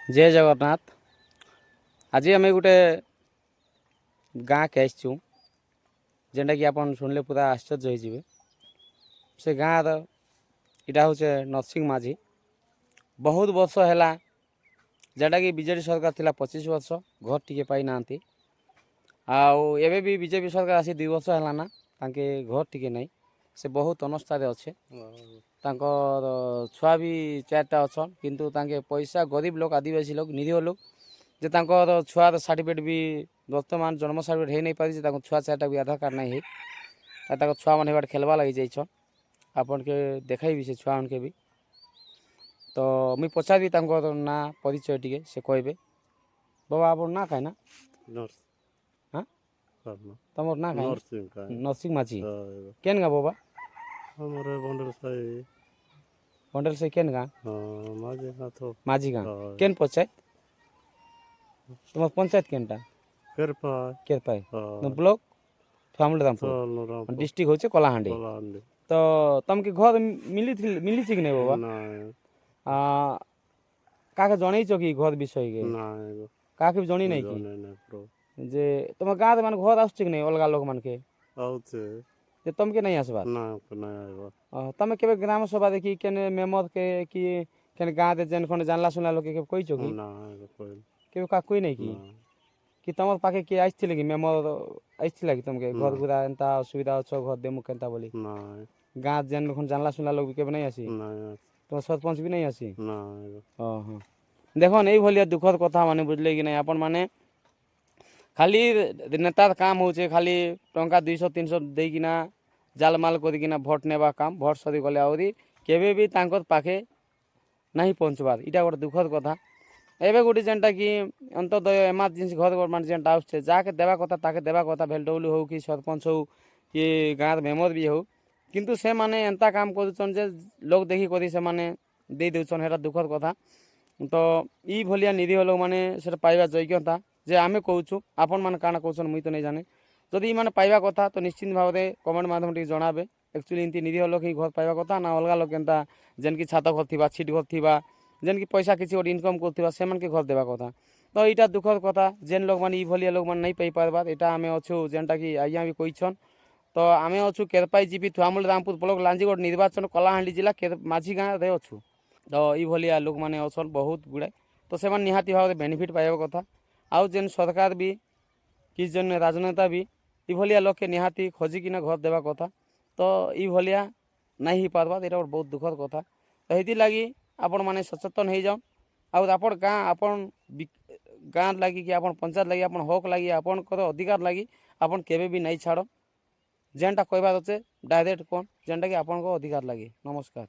जय जगन्नाथ। आज आम गोटे गाँ के आसचु जेनटा कि आपन शुणिले पूरा आश्चर्य हो से गाँर इटा हूँ नरसिंह माझी। बहुत वर्ष है जेटा कि बीजेडी सरकार थिला 25 वर्ष घर टिके पाई ना आउ एबे भी बीजेपी सरकार आसी 2 वर्ष है ना तांके घर टिके नहीं से बहुत अनवस्था अच्छे। छुआ भी 4टा अच्छन किंतु तांके पैसा गरीब लोग आदिवासी लोग निरीह लोग जे छुआ सर्टिफिकेट भी वर्तमान जन्म सर्टिफिकेट है नहीं पारी छुआ 4टा भी आधार कार्ड नहीं है छुआ मैंने खेलवा लगी जाइछन आपन के देखाई भी से छुआ उनके भी तो मुई पचारि ना परिचय टिके से कहबे बाबा आप ना खाए ना हाँ तमर ना खाए नरसिंह माझी केन गा बाबा हमारे बंडल से केन गा माझी गा केन पंचायत तुम्हार पंचायत केनटा केरपाय ब्लॉक फामुलरामपुर डिस्ट्रिक्ट होचे कलाहांडी तो तमके घर मिली कि नहीं बाबा काके जणई छ कि घर विषय के काके जणी नहीं कि जे तुम गाँव मान घर आसछ कि नहीं अलगा लोग मान के जे तुमके नहीं आसबा तमे केबे ग्राम सभा देखी केने मेमर के कि केने गाँव दे जेन कोन जानला सुनला लोग के कोई छकी केबे का कोई नहीं कि तमर पाके के आइथिले कि मेमर आइथिला कि तुमके घर गुरा एंता असुविधा छ घर देमु केनता बोली गाँव जेन कोन जानला सुनला लोग केबे नहीं आसी तुम सरपंच भी नहीं आसी हाँ देखो नहीं भलिया दुखद कथा माने बुझले कि नहीं अपन माने खाली नेतार काम होचे खाली टंका 200-300 देकिना जालमाल करिकिना भोट नेबा काम भोट सरी गले आउरी केबे भी तांकर पाखे नहीं पहुँचबार इटा गोटे दुखद कथा एबे गोटे जेनटा कि अंतोदय इमरजेंसी घर गवर्नमेंट जेनटा आउछे जाके देवा कथा ताके देवा कथा भेलडब्ल्यू हो कि सरपंच हो कि गाँव मेम्बर भी हो किंतु से माने एंता काम करूछन जे लोग देखी करी से माने दे देउछन हेरा दुखद कथा तो ई भलिया निरीह लोग माने से पाइबा योग्यता जे आमे कहूछु आपन मान काना कहउछन मुई तो नहीं जाने जदि ई माने पाइबा कथा तो निश्चित भाव में कमेंट माध्यम टी जणाबे एक्चुअली इनती निरीह लोग ही घर पाइबा कथा ना अलगा लोग केनता जेन की छात घर थिबा छिट घर थिबा जेन की पैसा किसी और इनकम करथिबा से मन के घर देबा कथा तो इटा दुखद कथा जेन लोग माने ई भलिया लोग माने नहीं पाई पारबा एटा आमे अछु जेनटा की आज्ञा भी कहिछन तो आमे अछु केरपाई जीपी थुआमुल रामपुर ब्लॉक लांजीगढ़ निर्वाचन कलाहांडी जिला माझी गाँव रे अछु तो ई भलिया लोक माने अछन बहुत गुड़ाए तो से निहाती भाव बेनिफिट पाइबा कथा आउ जेन सरकार भी कि जन राजनेता भी ई भलिया लोक के निहाती खोजिकिना घर देवा कथा तो ई भलिया नहीं हो पारबा एटा बहुत दुखद कथा तो हेती लगी आपण माने सचेतन हो जाओ आउ आपण गाँ आपण गाँ लगी कि आपण पंचायत लगी आपण हक लगी आपण अधिकार लगी आपण केबे भी नहीं छाड़ जेनटा कहबार अच्छे डायरेक्ट कौन जेनटा कि आपण अधिकार लगी। नमस्कार।